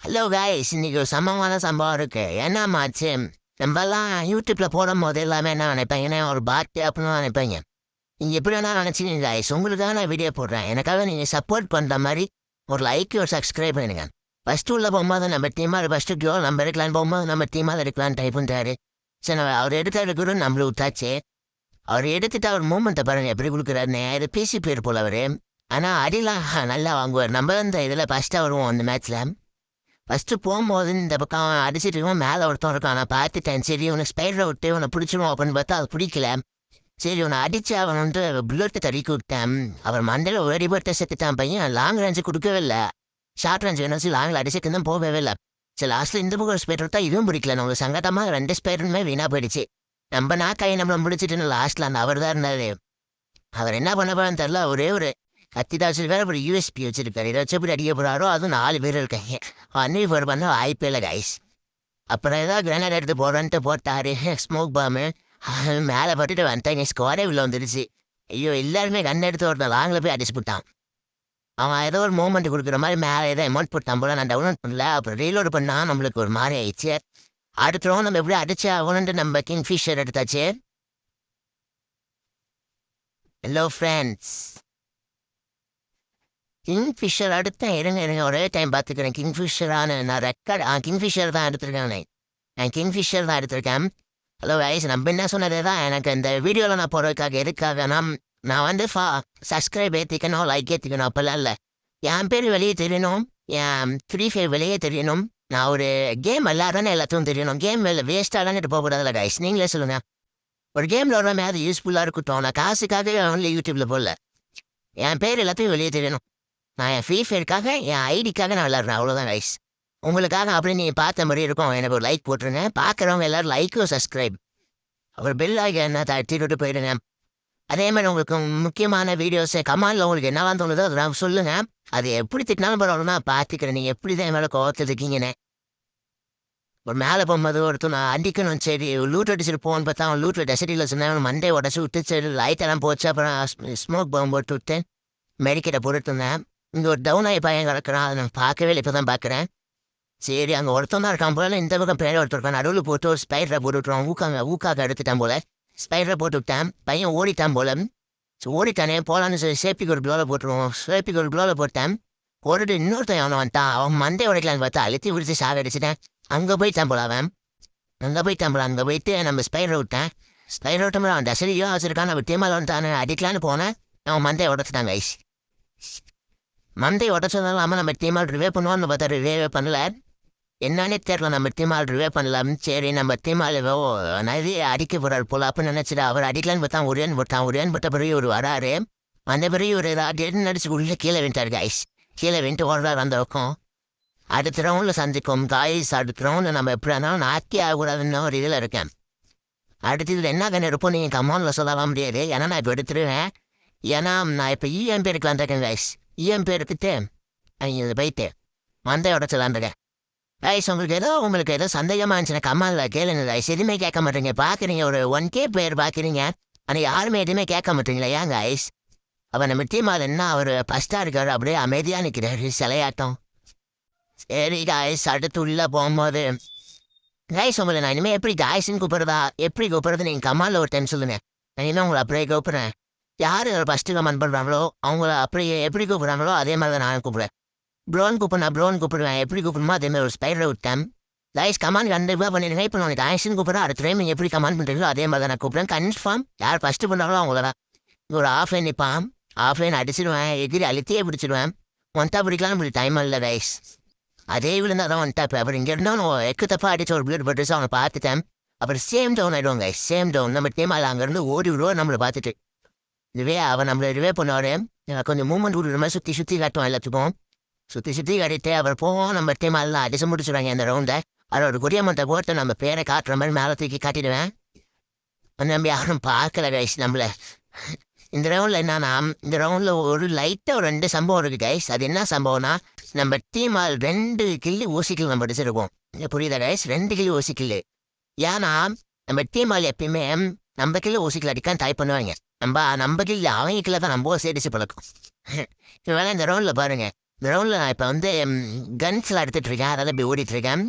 Hello guys, இன்னைக்கு ஒரு சம்பவமான சம்பவம் இருக்கு. என்னமாச்சு? நம்மலாம் யூடியூப்ல போடும் போது எல்லாமே என்ன நினைப்பாங்கன்னா ஒரு பாட்டு அப்படின்னு நினைப்பாங்க. நீங்க எப்படி வேணா நினைச்சீங்க காய்ஸ், உங்களுக்காக நான் வீடியோ போடுறேன். எனக்காக நீங்க சப்போர்ட் பண்ற மாதிரி ஒரு லைக் ஒரு சப்ஸ்கிரைப் பண்ணுங்க. ஃபர்ஸ்ட் உள்ள போகும்போது நம்ம டீமா ஃபர்ஸ்ட் கிலோ நம்ம எடுக்கலான்னு போகும்போது நம்ம டீமா எடுக்கலான்னு டைப் பண்ணிட்டாரு. சரி, அவர் எடுத்தாரு கூட நம்மள விட்டாச்சு. அவர் எடுத்துட்டு அவர் மூமெண்ட்டை பாருங்க எப்படி கொடுக்குறாரு. நேரு பிசி பேர் போல அவரு. ஆனா அடிலாம் நல்லா வாங்குவார். நம்ம இந்த இதுல ஃபர்ஸ்டா வருவோம் அந்த மேட்ச்ல. ஃபஸ்ட்டு போகும்போது இந்த பக்கம் அடிச்சிட்டு இருக்கோம். மேலே ஒருத்தன் இருக்கான். நான் பார்த்துட்டேன். சரி, உனக்கு ஸ்பைடரை விட்டு உன்னை பிடிச்சிடும் அப்படின்னு பார்த்தா அது பிடிக்கல. சரி, உன்னை அடிச்சு அவன் வந்து புல்லட்டு தடுக்கி விட்டேன். அவன் மண்டையில் ஒரு போட்டு செத்துட்டான். பையன் லாங் ரேஞ்சு கொடுக்கவே இல்லை. ஷார்ட் ரேஞ்ச் வேணும் லாங்கில் அடிச்சுட்டு தான் போகவே இல்லை. சரி, லாஸ்ட்டில் இந்த பக்கம் ஸ்பைடர் விட்டா இதுவும் பிடிக்கல. நம்மளுக்கு சங்கடமாக ரெண்டு ஸ்பைடருமே வீணாக போயிடுச்சு. நம்ம நாக்காய் நம்மளை முடிச்சிட்டு லாஸ்ட்டில் அந்த அவர் தான் இருந்தார். அவர் என்ன பண்ண போறான்னு தெரில. ஒரே ஒரு கத்தி தான் வச்சிருக்காரு. அப்புறம் யூஎஸ்பி வச்சிருக்காரு. இதை வச்சு எப்படி அடிக்க போறாரோ அதுவும் 4 பேர் இருக்காங்க. அன்னைக்கு போர் பண்ண வாய்ப்பே இல்லை கைஸ். அப்புறம் ஏதாவது கிரனேட் எடுத்து போடுறேன்ட்டு போட்டாரு. ஸ்மோக் பாம்பு மேலே பட்டுட்டு வந்துட்டாங்க. ஸ்குவாடே உள்ள வந்துருச்சு. ஐயோ, எல்லாருமே கண் எடுத்து ஒருத்தன் லாங்கில் போய் அடிச்சு போட்டான். அவன் ஏதோ ஒரு மூமெண்ட் கொடுக்குற மாதிரி மேலே ஏதோ அமௌண்ட் போட்டான் போல. நான் டவுன்லோட் பண்ணல. அப்புறம் ரீலோடு பண்ணா நம்மளுக்கு ஒரு மாதிரி ஆயிடுச்சு. அடுத்த ரவுண்ட் நம்ம எப்படி அடிச்சு ஆகணுன்ட்டு நம்ம கிங் ஃபிஷர் எடுத்தாச்சு. ஹலோ ஃப்ரெண்ட்ஸ், கிங்ஃபிஷர் அடுத்தேன். இருங்க ஒரே டைம் பார்த்துக்கிறேன். கிங்ஃபிஷரான நான் ரெக்கார்டு கிங்ஃபிஷர் தான் எடுத்திருக்கேன். நான் கிங்ஃபிஷர் தான் எடுத்திருக்கேன். ஹலோ வயசு, நம்ம என்ன சொன்னதே தான். எனக்கு இந்த வீடியோவில் நான் போடுறதுக்காக எதுக்காக நான் வந்து சப்ஸ்கிரைப் ஏற்றிக்கணும், லைக் ஏற்றிக்கணும், அப்போல்லாம் இல்லை. என் பேர் வெளியே தெரியணும். என் ஃப்ரீ ஃபயர் வெளியே தெரியணும். நான் ஒரு கேம் விளாட்றேன்னு எல்லாத்தையும் தெரியணும். கேம் வேஸ்ட்டாக தானே போகக்கூடாதுல்ல கைஸ், நீங்களே சொல்லுங்கள். ஒரு கேமில் வர மாதிரி அது யூஸ்ஃபுல்லாக இருக்கட்டும். நான் காசுக்காக ஒன்லி யூடியூப்பில் போடல. என் பேர் எல்லாத்தையும் வெளியே தெரியணும். நான் என் ஃப்ரீ ஃபயருக்காக என் ஐடிக்காக நான் விளாட்றேன், அவ்வளோதான் கைஸ். உங்களுக்காக அப்படி நீங்கள் பார்த்த மாதிரி இருக்கும். எனக்கு ஒரு லைக் போட்டுருங்க. பார்க்குறவங்க எல்லோரும் லைக்கும் சப்ஸ்கிரைப் அப்புறம் பெல் ஆகி என்ன தட்டிட்டு போயிடுங்க. அதே மாதிரி உங்களுக்கு முக்கியமான வீடியோஸை கமாண்டில் உங்களுக்கு என்னவான்னு தோணுதோ அதெல்லாம் சொல்லுங்கள். அது எப்படி திட்டினாலும் பரவாயில்ல, பார்த்துக்கிறேன். நீங்கள் எப்படி தான் மேலே கோவத்தில் இருக்கீங்கன்னு. ஒரு மேலே போகும்போது ஒருத்தர் நான் அடிக்கணும். சரி, லூட் அடிச்சுட்டு போகணுன்னு பார்த்தா அவன் லூட்டில் டெசட்டியில் சொன்னேன். மண்டே உடச்சி விட்டு சரி லைட்டெல்லாம் போச்சு. அப்புறம் ஸ்மோக் பாம்பு போட்டு விட்டு மெடிக்கெட்டை போட்டுருந்தேன். இங்கே ஒரு டவுன் ஆகி பையன் கிடக்குறான். அதை நான் பார்க்கவே இல்லை, இப்போ தான் பார்க்குறேன். சரி, அங்கே ஒருத்தன் தான் இருக்கான் போல. இந்த பக்கம் பேரை ஒருத்தருக்கான். நடுவில் போட்டு ஒரு ஸ்பைடரை போட்டு விட்டுருவான். ஊக்காக எடுத்துட்டான் போல. ஸ்பைடரை போட்டு விட்டேன். பையன் ஓடிட்டான் போல. ஓடிட்டானே போகலான்னு சொல்லி சேப்பிக்கு ஒரு க்ளோவில் போட்டுருவோம். சேப்பிக்கு ஒரு க்ளோவில் போட்டேன். போட்டுட்டு இன்னொருத்தன் அவனை வந்துட்டான். அவன் மண்டை உடைக்கலான்னு பார்த்தா அழுத்தி விடுத்து சாக அடிச்சிட்டேன். அங்கே போயிட்டான் போல அவன். அங்கே போயிட்டு நம்ம ஸ்பைடரை விட்டேன். ஸ்பைடர் விட்டோம். அவன் டசரியும் வச்சிருக்கான். அவன் டீமால் வந்துட்டான். அடிக்கலான்னு போனேன். அவன் மண்டையை உடச்சிட்டான் கைஸ். மண்டை உடச்சதுனால நம்ம டீமால் ரிவே பண்ணுவான்னு பார்த்தா ரிவே பண்ணல. என்னன்னே தெரியல, நம்ம டீமால் ரிவே பண்ணலாம். சரி, நம்ம டீமால் நிறைய அடிக்க போறாரு போல அப்படின்னு நினைச்சிட்டு அவர் அடிக்கலான்னு பார்த்தா ஒரேன்னு போட்ட பிறகு ஒரு வராரு. அந்த பிறகு ஒரு நடிச்சு உள்ள கீழே விட்டார் கைஸ். கீழே விட்டு ஓடுறாரு அந்த பக்கம். அடுத்த ரவுண்டில் சந்திக்கும் காய்ஸ். அடுத்த ரவுண்டில் நம்ம எப்படி இருந்தாலும் நாக்கி ஆகக்கூடாதுன்னு ஒரு இதில் இருக்கேன். அடுத்து இதில் என்ன கண்ணு இருப்போம் நீங்கள் கமாண்டில் சொல்லலாம் முடியாது. ஏன்னா நான் இப்போ எடுத்துருவேன். ஏன்னா நான் இப்போ இஎம்பி எடுக்கலான் இருக்கேன் கைஸ். இஎம்பி எடுத்துட்டு அவங்க போயிட்டு மந்தைய உடச்சலான் இருக்கேன் கைஸ். உங்களுக்கு ஏதோ சந்தேகமாக இருந்துச்சுன்னா கமாலில் கேளுங்க கைஸ். எதுவுமே கேட்க மாட்டேங்க. பார்க்குறீங்க ஒரு 1K பேர் பார்க்குறீங்க. ஆனால் யாருமே எதுவுமே கேட்க மாட்டீங்களா ஏன் கைஸ்? அவன் நம்ம டீமால் என்ன அவர் ஃபஸ்ட்டாக இருக்காரு, அப்படியே அமைதியாக நிற்கிறாரு சிலையாட்டம். சரி கைஸ், அடுத்து உள்ளே போகும்போது கைஸ் உங்களை நான் இனிமேல் எப்படி காய்ஸ்ன்னு கூப்பிட்றதா எப்படி கூப்பிட்றது நீங்கள் கமாலில் ஒரு டைம் சொல்லுங்கள். நான் இனிமேல் உங்களை அப்படியே கூப்பிட்றேன். யார் ஃபஸ்ட்டு கமெண்ட் பண்ணுறாங்களோ அவங்கள அப்படியே எப்படி கூப்பிட்றாங்களோ அதே மாதிரி தான் நான் கூப்பிடுவேன். ப்ரோன் கூப்பிடுவேன். எப்படி கூப்பிடுமோ அதேமாதிரி ஒரு ஸ்பைடரை விட்டேன். கைஸ் கமாண்ட் கண்டிப்பாக பண்ணிடுங்க. இப்போ நான் காய்ஸ்ன்னு கூப்பிட்றேன். அடுத்த டைம் நீங்கள் எப்படி கமெண்ட் பண்ணுறீங்களோ அதே மாதிரி தான் நான் கூப்பிட்றேன். கன்ஃபார்ம் யார் ஃபஸ்ட்டு பண்ணுறாங்களோ அவங்கள தான். ஒரு ஆஃப்லைன் நிற்பான். ஆஃப்லைன் அடிச்சிடுவேன். எகிரி அழுத்தியே பிடிச்சிடுவேன். ஒன்ட்டா பிடிக்கலாம் இப்படி டைம் இல்லை கைஸ். அதே விழுந்தா தான் ஒன்ட்டா. இப்போ அப்புறம் இங்கே இருந்தால் எக்கு தப்பாக அடிச்சு ஒரு பிளட் பட்டுச்சு அவனை பார்த்துட்டேன். அப்புறம் சேம் டவுன் ஆகிடுவோம் கைஸ். சேம் டவுன் நம்ம டீம் அங்கேருந்து ஓடி விடுவோம் நம்மளை பார்த்துட்டு. இதுவே அவன் நம்மளை ரிவே பண்ணுவார். கொஞ்சம் மூமெண்ட் விடுற மாதிரி சுற்றி காட்டுவான் எல்லாத்துக்கும். சுற்றி காட்டிட்டு அவர் போவோம். நம்ம டீம் எல்லாம் அடிச்சு முடிச்சுடுவாங்க அந்த ரவுண்டை. அதில் ஒரு குடியமத்தை போட்டு நம்ம பேரை காட்டுற மாதிரி மேலே தூக்கி காட்டிடுவேன். நம்ம யாரும் பார்க்கல கைஸ் நம்மளை. இந்த ரவுண்டில் என்னன்னா இந்த ரவுண்டில் ஒரு லைட்டாக ஒரு 2 சம்பவம் இருக்குது கைஸ். அது என்ன சம்பவம்னா நம்ம டீமால் 2 கில்லு ஊசிக்கில் நம்ம அடிச்சிருக்கோம். புரியுதா கைஸ்? 2 கில்லு ஊசிக்கில். ஏன்னா நம்ம டீமால் எப்பயுமே நம்ம கில்லு ஊசிக்கில் அடிக்கான்னு டைப் பண்ணுவாங்க. நம்ம கில்ல அவங்க கில்ல தான் நம்ம அடிச்சு பழக்கம். இப்போ வேணா இந்த ரவுண்டில் பாருங்க. கிரவுண்டில் நான் இப்போ வந்து கன்ஸ்லாம் எடுத்துகிட்டு இருக்கேன், அதாவது இப்படி ஓடிட்டு இருக்கேன்.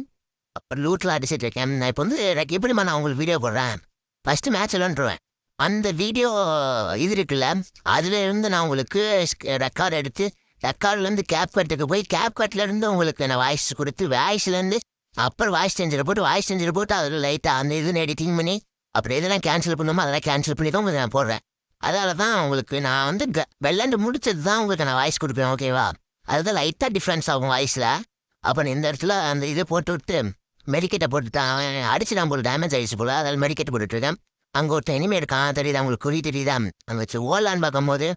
அப்புறம் லூட்லாம் அடிச்சிட்டு இருக்கேன். நான் இப்போ வந்து எப்படிமா நான் உங்களுக்கு வீடியோ போடுறேன், ஃபஸ்ட்டு மேட்ச் விளாண்டுருவேன். அந்த வீடியோ இது இருக்குல்ல, அதில் இருந்து நான் உங்களுக்கு ரெக்கார்டு எடுத்து ரெக்கார்ட்லேருந்து கேப் கட்டுக்கு போய் கேப் கட்லேருந்து உங்களுக்கு நான் வாய்ஸ் கொடுத்து வாய்ஸ்லேருந்து அப்புறம் வாய்ஸ் சேஞ்சர் போட்டு அதில் லைட்டாக அந்த இதுன்னு எடிட்டிங் பண்ணி அப்புறம் எதெல்லாம் கேன்சல் பண்ணுமோ அதெல்லாம் கேன்சல் பண்ணி தான் உங்களுக்கு நான் போடுறேன். அதனால தான் உங்களுக்கு நான் வந்து விளாண்டு முடிச்சது தான் உங்களுக்கு நான் வாய்ஸ் கொடுப்பேன், ஓகேவா? அதுதான் லைட்டாக டிஃப்ரென்ஸ் ஆகும் வாய்ஸில். அப்புறம் இந்த இடத்துல அந்த இதை போட்டு விட்டு மெடிக்கெட்டை போட்டுட்டான், அடிச்சுட்டான் போல், டேமேஜ் ஆகிடுச்சு போல், அதில் மெடிக்கெட் போட்டுட்ருக்கேன். அங்கே ஒருத்தன் இனிமே இருக்கான், தெரியுதா உங்களுக்கு? குறி தெரியுதா? அங்கே வச்சு ஓடலான்னு பார்க்கும்போது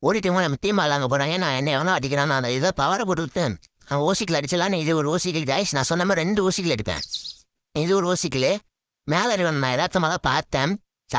ஓடிட்டு நம்ம டீம் ஆளாங்க போகிறாங்க. நான் என்ன எவனோ அடிக்கிறான், அந்த இதை பவரை போட்டு விட்டு அவன் ஓசிக்கில் அடிச்சலான்னு இது ஒரு ஓசிக்கில் கைஸ். நான் சொன்ன மாதிரி 2 ஓசிக்கில் எடுப்பேன். இது ஒரு ஓசிக்கில் மேலே இருக்கணும். நான் யதார்த்தமாக தான் பார்த்தேன்,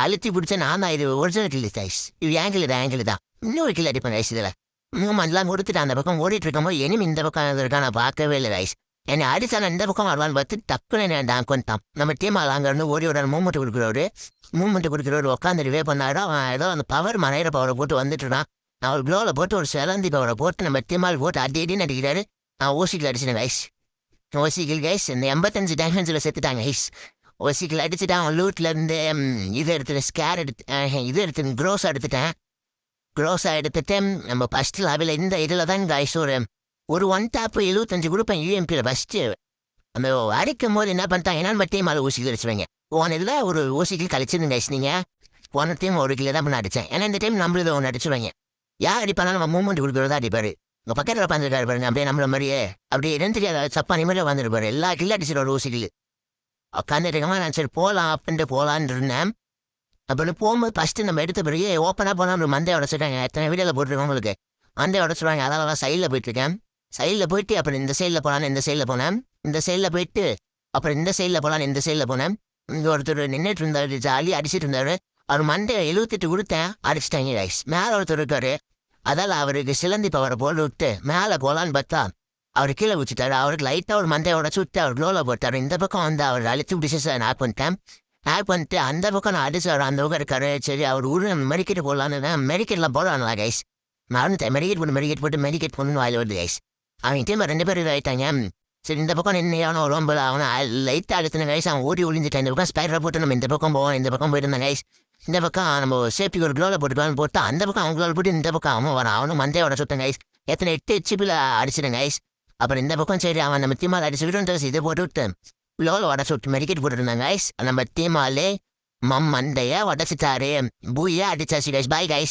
அழுத்தி பிடிச்சேன். நான் தான் இது ஒரிஜினல் கில்லு கைஸ். இது ஆங்கிள் தான். இன்னொரு கில் அடிப்பேன் கைஸ். இதில் மூமெண்ட்லாம் கொடுத்துட்டு அந்த பக்கம் ஓடிட்டு இருக்கும்போது எனிமி இந்த பக்கம் இருக்கா நான் பார்க்கவே இல்லை கைஸ். என்னை அடிச்சா நான் இந்த பக்கம் வருவான்னு பார்த்து டக்குன்னு என்ன டான் கொண்டான். நம்ம டீம் அங்கே ஓடி ஒரு மூமெண்ட் கொடுக்குறவர் உட்காந்து வே பண்ணாரோ, அவன் ஏதோ அந்த பவர் மனையிற பவரை போட்டு வந்துட்டுறான். நான் ஒரு க்ளோவில் போட்டு ஒரு சிலந்தி பவரை போட்டு நம்ம டீமால் போட்டு அடின்னு அடிக்கிறாரு. நான் ஓசிக்கில் அடிச்சினேன் கைஸ். ஓசிக்கில் கைஸ் இந்த 85 டைமண்ட்ஸில் செத்துட்டாங்க கைஸ். ஓசிக்கில் அடிச்சுட்டு அவன் லூட்லேருந்து இது எடுத்துட்டேன், ஸ்கேர் இது எடுத்து க்ரோஸாக எடுத்துட்டு நம்ம ஃபஸ்ட்டு லாபில் இந்த இதில் தான் கைஸ் ஒரு 1 டாப் 75 கொடுப்பேன் யூஎம்பியில் ஃபஸ்ட்டு. அந்த அடிக்கும் போது என்ன பண்ணிட்டாங்கன்னா நம்ம டீம் அதை ஊசிக்கில் அடிச்சுவாங்க. போன இதில் ஒரு ஊசிக்கில் கழிச்சிருங்க கைஸ். நீங்கள் போன டைம் ஒரு கிலோ தான் பண்ண அடித்தேன், ஏன்னா இந்த டைம் நம்மளது ஒன்று அடிச்சுவாங்க. யார் அடிப்பானா நம்ம மூவ்மெண்ட் கொடுக்குறதா அடிப்பார். உங்கள் பக்கத்தில் உட்காந்துருக்காரு பாருங்க, அப்படியே நம்மள மாதிரியே அப்படியே இடம் தெரியாத சப்பா நிமிடம் வந்துருப்பாரு. எல்லா கில்லு அடிச்சிட்டு ஒரு ஊசிக்கில் உட்காந்துருக்கமா. நான் சரி போகலாம் அப்படின்ட்டு போகலான்னு இருந்தேன். அப்படின்னு போகும்போது ஃபஸ்ட்டு நம்ம எடுத்த பிறகு ஓப்பனாக போனால் ஒரு மந்தையை உடச்சிட்டாங்க. எத்தனை வீடியோவில் போட்டுருக்கோம் உங்களுக்கு. மந்தையை உடச்சிடுவாங்க. அதனால தான் சைடில் போயிட்டுருக்கேன். சைடில் போயிட்டு அப்புறம் இந்த சைடில் போகலான்னு இந்த சைடில் போனேன். இந்த சைடில் போயிட்டு அப்புறம் இந்த சைடில் போகலான்னு இந்த சைடில் போனேன். இங்கே ஒருத்தர் நின்றுட்டு இருந்தார், ஜாலி அடிச்சிட்டு இருந்தார். அவர் மண்டையை 78 கொடுத்தேன், அடிச்சிட்டாங்க ரைஸ். மேலே ஒருத்தர் இருக்காரு, அதால் அவருக்கு சிலந்தி பவரை போட்டு விட்டு மேலே போகலான்னு பார்த்தா அவர் கீழே வச்சுட்டாரு. அவருக்கு லைட்டாக ஒரு மண்டையை உடச்சு விட்டு அவர் க்ளோவில் போட்டார். இந்த பக்கம் வந்து அவர் அழுத்தி பிடிச்சி நான் பண்ணிட்டு அந்த பக்கம் நான் அடிச்சார். அந்த பக்கம் இருக்காரு. சரி அவர் மெடிக்கெட் போடலான்னு மெடிக்கெட்லாம் போடலாம்ல கைஸ். மறந்துட்டேன், மெடிக்கெட் போடணும் வாயில் வருது கைஸ். அவன் டீம் 2 பேர் இதாகிட்டாங்க. சரி இந்த பக்கம் நின்று ரொம்ப அவனை லைட்டாக அழுத்தின கைஸ். அவன் ஓடி ஒளிஞ்சிட்டான். இந்த பக்கம் ஸ்பைடரை போட்டு நம்ம இந்த பக்கம் போவோம். இந்த பக்கம் போயிருந்தேன் கைஸ். இந்த பக்கம் நம்ம சேஃப்டிக்கு ஒரு க்ளோவில் போட்டு அந்த பக்கம் அவங்க க்ளோவில் போட்டு இந்த பக்கம் அவன் வரான். அவனும் மந்தையோட சுத்தம் கைஸ். எத்தனை 8 ஹெச்பியில் அடிச்சிடும் கைஸ். அப்புறம் இந்த பக்கம் சரி அவன் நம்ம டீமால் அடிச்சுக்கிட்டு இதை போட்டு விட்டு லோவில் உடச்சு விட்டு மெடிக்கெட் போட்டுருந்தாங்க கைஸ். நம்ம டீமாலே மண்டையை உடச்சிட்டாரு. பூயா அடிச்சாச்சு கைஸ். Bye guys.